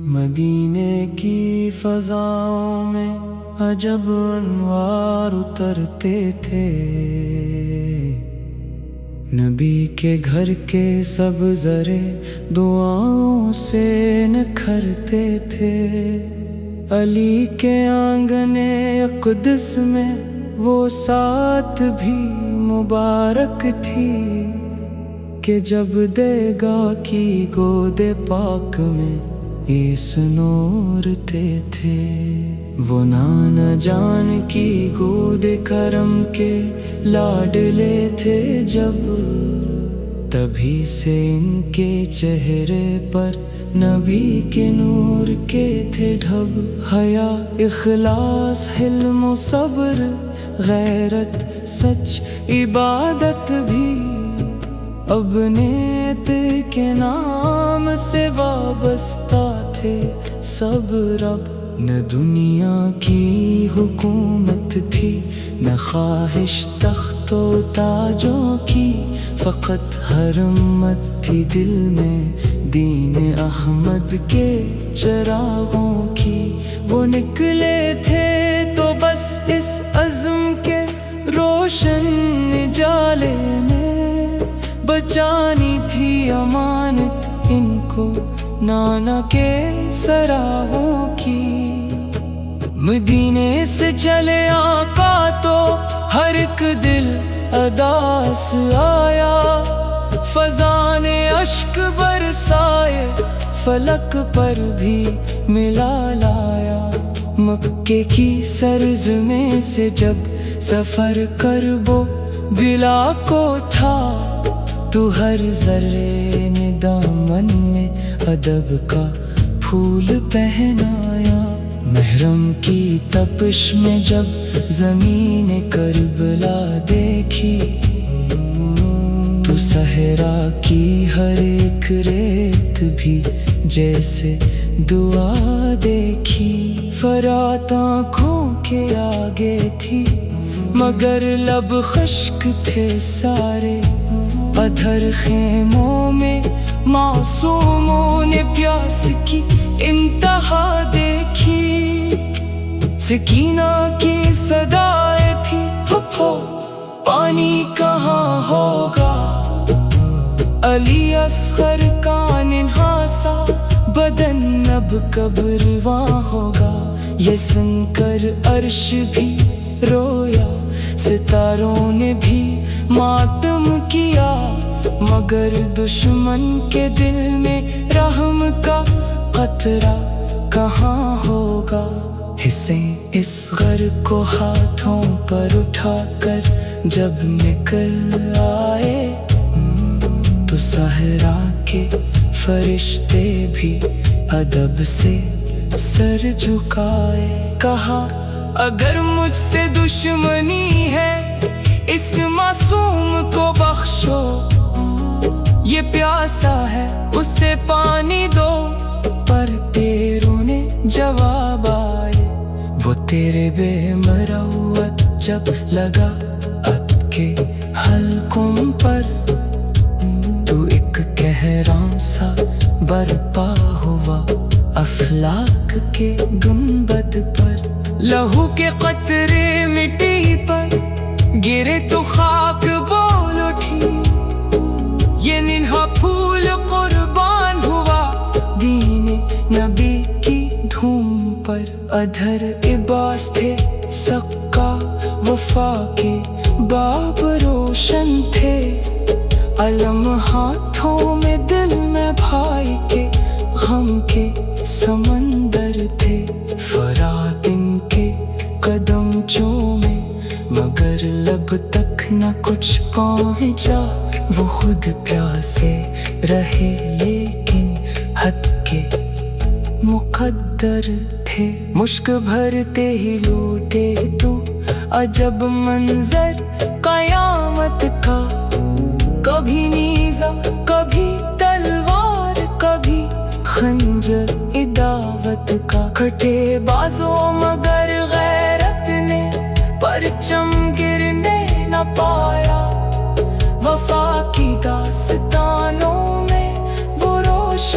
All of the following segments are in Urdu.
مدینے کی فضاؤں میں عجب انوار اترتے تھے، نبی کے گھر کے سب زرے دعاؤں سے نکھرتے تھے۔ علی کے آنگن اقدس میں وہ سات بھی مبارک تھی کہ جب دیگا کی گود پاک میں اس نورتے تھے۔ وہ نانا جان کی گود کرم کے لاڈلے تھے جب، تبھی سے ان کے چہرے پر نبی کے نور کے تھے ڈھب۔ حیا، اخلاص، حلم و صبر، غیرت، سچ، عبادت بھی اب نیت کے نام سے وابستہ تھے سب رب۔ نہ دنیا کی حکومت تھی، نہ خواہش تخت و تاجوں کی، فقط حرمت تھی دل میں دین احمد کے چراغوں کی۔ وہ نکلے تھے تو بس اس عزم کے روشن اجالے میں، بچانی تھی امانت ان کو نانا کے سراہوں کی۔ مدینے سے چلے آقا تو ہر ایک دل اداس آیا، فضا نے اشک برسائے، فلک پر بھی ملا لایا۔ مکے کی سرزمین سے جب سفر کرب و بلا کو تھا، تو ہر ذرے نے دامن میں ادب کا پھول پہنایا۔ محرم کی تپش میں جب زمین کربلا دیکھی، تو صحرا کی ہر ایک ریت بھی جیسے دعا دیکھی۔ فرات آنکھوں کے آگے تھی مگر لب خشک تھے سارے، ادھر خیموں میں معصوموں نے پیاس کی انتہا دیکھی۔ سکینہ کی صدائیں تھی، پھپھو پانی کہاں ہوگا؟ علی اصغر کا ننھاسا بدن اب کب رواں ہوگا؟ یہ سن کر عرش بھی رویا، ستاروں نے بھی ماتم کیا، مگر دشمن کے دل میں رحم کا قطرہ کہاں ہوگا؟ حسین اصغر کو ہاتھوں پر اٹھا کر جب نکل آئے، تو صحرا کے فرشتے بھی ادب سے سر جھکائے۔ کہا اگر مجھ سے دشمنی ہے اس معصوم کو بخشو، یہ پیاسا ہے اسے پانی دو۔ پر تیروں نے جواب آئے، وہ تیرے بے مروت جب لگا ات کے حلقوں پر، تو ایک کہرام سا برپا ہوا افلاک کے گنبد پر۔ لہو کے قطرے مٹی پر گرے تو خاک بول اٹھی، یہ ننھا پھول قربان ہوا دین نبی کی دھوم پر۔ ادھر عباس تھے سقا، وفا کے باب روشن تھے، علم ہاتھوں میں دل میں بھائی کے غم کے سمندر تھے۔ فرات ان کے قدم چومے مگر لب تک نہ کچھ پہنچا، وہ خود پیاسے رہے لیکن حد کے مقدر تھے۔ مشک بھرتے ہی لوٹے تو عجب منظر قیامت کا، کبھی نیزہ کبھی تلوار کبھی خنجر عداوت کا۔ کھٹے بازوں مگر غیرت نے پرچم گرنے نہ پایا، وفا کی داستانوں میں وہ روشن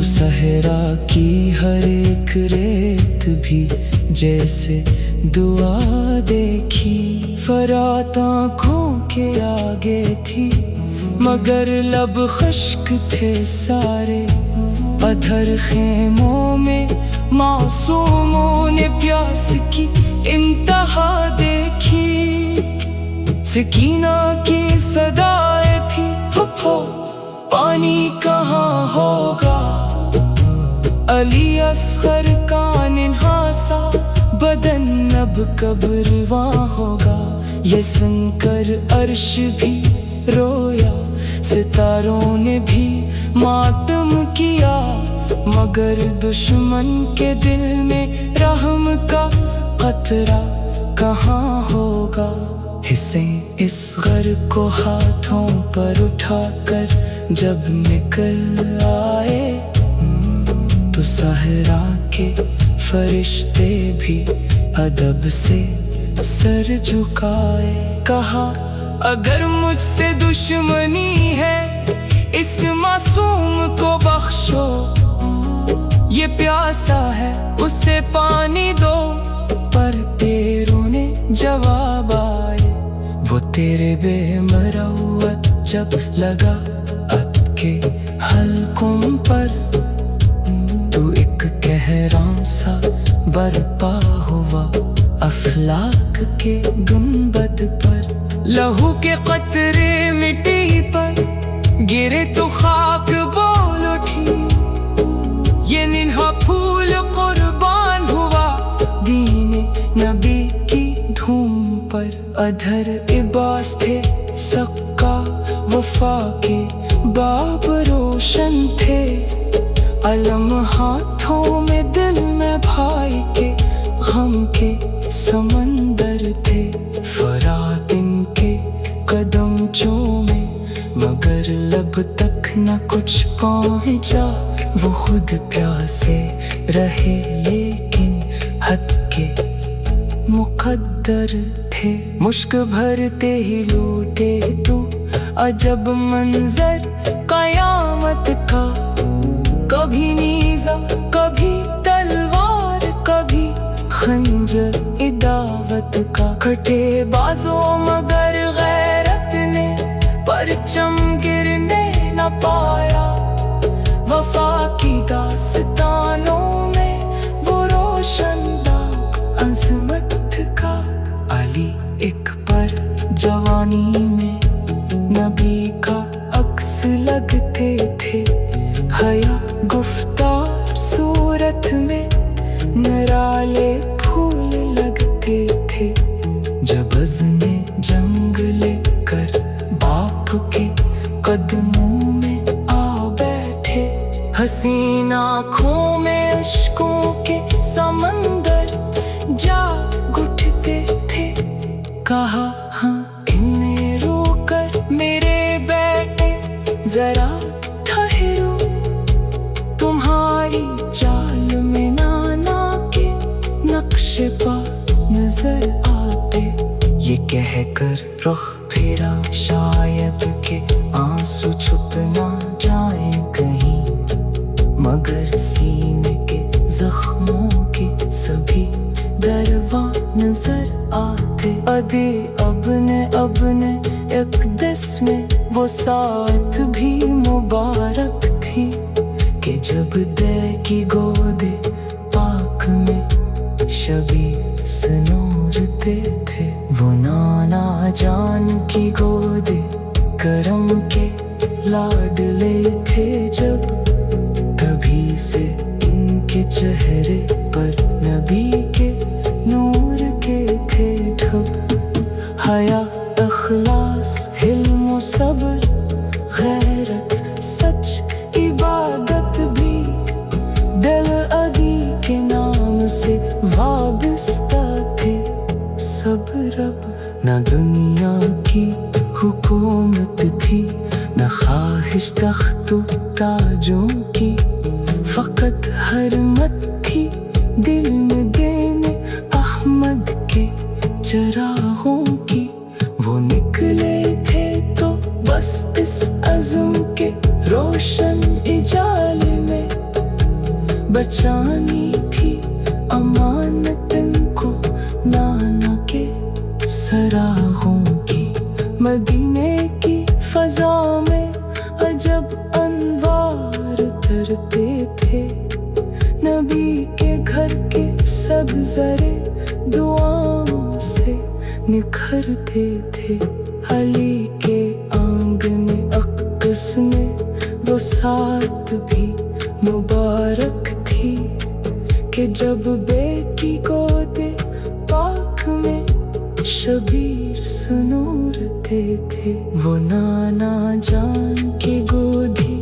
تو صحرا کی ہر ایک ریت بھی جیسے دعا دیکھی، فرات آنکھوں کے آگے تھی مگر لب خشک تھے سارے، ادھر خیموں میں معصوموں نے پیاس کی انتہا دیکھی، سکینہ کی صدائیں تھی پھپھو پانی کہاں ہوگا، علی اصغر کا ننھاسا بدن اب کب رواں ہوگا، یہ سن کر عرش بھی رویا، ستاروں نے بھی ماتم کیا، مگر دشمن کے دل میں رحم کا قطرہ کہاں ہوگا، حسین اصغر کو ہاتھوں پر اٹھا کر جب نکل آئے تو صحرا کے فرشتے بھی ادب سے سر جھکائے، کہا اگر مجھ سے دشمنی ہے اس معصوم کو بخشو، یہ پیاسا ہے اسے پانی دو، پر تیروں نے جواب آئے، وہ تیرے بے مروت جب لگا ات کے حلقوں پر، تو ایک کہراں سا برپا ہوا افلاک کے گنبد پر، لہو کے قطرے مٹی پر گرے تو خاک بول اٹھی، یہ ننھا پھول قربان ہوا دین نبی کی دھوم پر، ادھر عباس تھے سقا وفا کے باب روشن تھے، علم ہاتھوں میں دل میں بھائی کے غم کے سمندر تھے، فرات ان کے قدم چومے مگر لب تک نہ کچھ پہنچا، وہ خود پیاسے رہے لیکن حد کے مقدر تھے، مشک بھرتے ہی لوٹے تو عجب منظر قیامت کا، کبھی نیزہ کبھی تلوار کبھی خنجر عداوت کا، کٹے بازوں مگر غیرت نے پرچم گرنے نہ پایا، وفا کی داستانوں میں وہ روشن داغ عظمت کا، علی اکبر جوانی میں نبی کا عکس لگتے تھے، حیا گفتار صورت میں نرالے پھول لگتے تھے، جب عزم جنگ لے کر باپ کے قدموں میں آ بیٹھے، حسین آنکھوں میں اشکوں کے سمندر جاگ اٹھتے تھے، کہا ہاں انہیں رو کر میرے بیٹے ذرا ٹھہرو، تمہاری چال میں نانا کے نقش پا نظر آتے، یہ کہہ کر رخ پھیرا شاید کہ آنسو چھپ نہ جائیں کہیں، مگر سینے کے زخموں کے سبھی دروا نظر آتے، ادے ابن اقدس میں وہ ساعت بھی مبارک تھی کہ جب دے کی گود پاک میں شبی سنورتے تھے، وہ نانا جان کی گود کرم کے لاڈلے تھے، جب تبھی سے ان کے چہرے پر نبی کے نور کے تھے ڈھب، حیا اخلاص حلم و صبر غیرت سچ عبادت بھی دل عدی کے نام سے وابستہ تھے، سب رب نہ دنیا کی حکومت تھی نہ خواہش تخت و تاجوں کی، فقط حرمت تھی دل میں دینے احمد کے چراغوں کی، وہ نکلے تھے تو بس اس عزم کے روشن اجالے میں منظرے دعاؤں سے نکھرتے تھے. علی کے آنگن اقدس میں وہ سات بھی مبارک تھی کہ جب بے کی گود پاک میں شبیر سنورتے تھے. وہ نانا جان کی گودی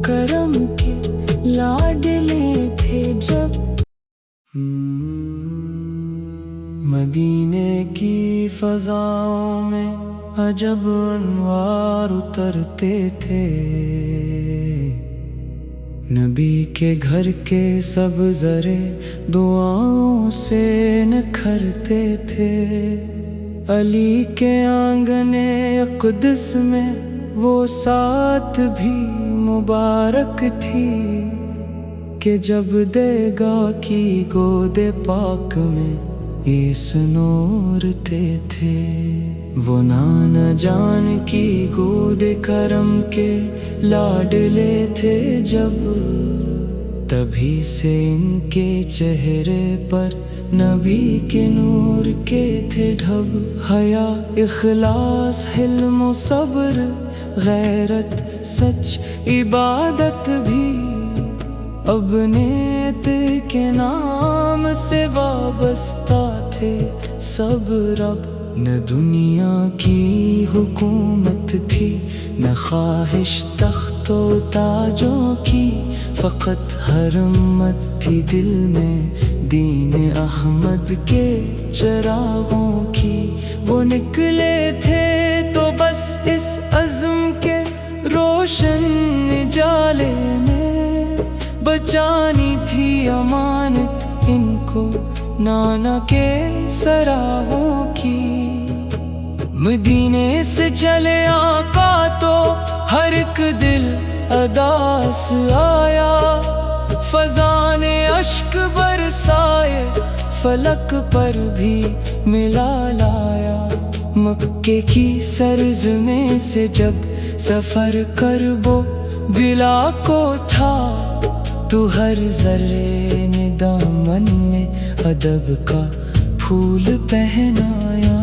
کرم کے لاڈلے تھے جب. مدینے کی فضاؤں میں عجب انوار اترتے تھے. نبی کے گھر کے سب زرے دعاؤں سے نکھرتے تھے. علی کے آنگن اقدس میں وہ سات بھی مبارک تھی کہ جب دیگا کی گود پاک میں اس نورتے تھے. وہ نانا جان کی گود کرم کے لاڈلے تھے جب. تبھی سے ان کے چہرے پر نبی کے نور کے تھے ڈھب. حیا اخلاص حلم و صبر غیرت سچ عبادت بھی اب نیت کے نام سے وابستہ تھے سب. رب نہ دنیا کی حکومت تھی نہ خواہش تخت و تاجوں کی. فقط حرمت تھی دل میں دین احمد کے چراغوں کی. وہ نکلے تھے تو بس اس عزم کے روشن جالے میں بچانی تھی امانت ان کو نانا کے سراہوں کی. مدینے سے چلے آقا تو ہر ایک دل اداس آیا. فضا نے اشک برسائے فلک پر بھی ملا لایا. مکے کی سرزمین سے جب سفر کرب و بلا کو تھا تو ہر ذرے نے دامن میں ادب کا پھول پہنایا.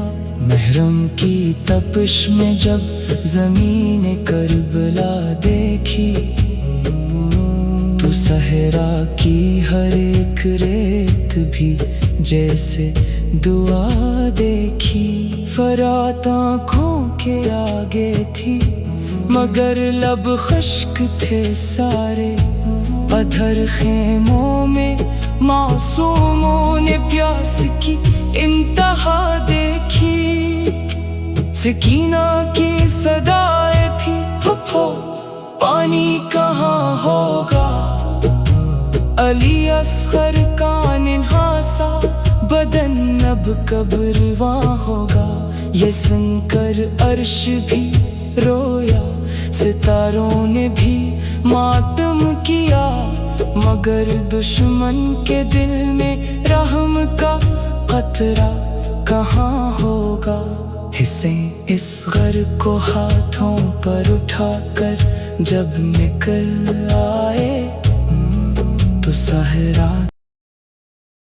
محرم کی تپش میں جب زمین کربلا دیکھی تو صحرا کی ہر ایک ریت بھی جیسے دعا دیکھی. فرات آنکھوں کے آگے تھی مگر لب خشک تھے سارے. ادھر خیموں میں معصوموں نے پیاس کی انتہا دیکھی. سکینہ کی صدائیں تھی پھپھو پانی کہاں ہوگا. علی اصغر کا ننھاسا بدن اب کب رواں ہوگا. یہ سن کر عرش بھی رویا ستاروں نے بھی ماتم کیا. مگر دشمن کے دل میں رحم کا قطرہ کہاں ہوگا. حسین اصغر کو ہاتھوں پر اٹھا کر جب نکل آئے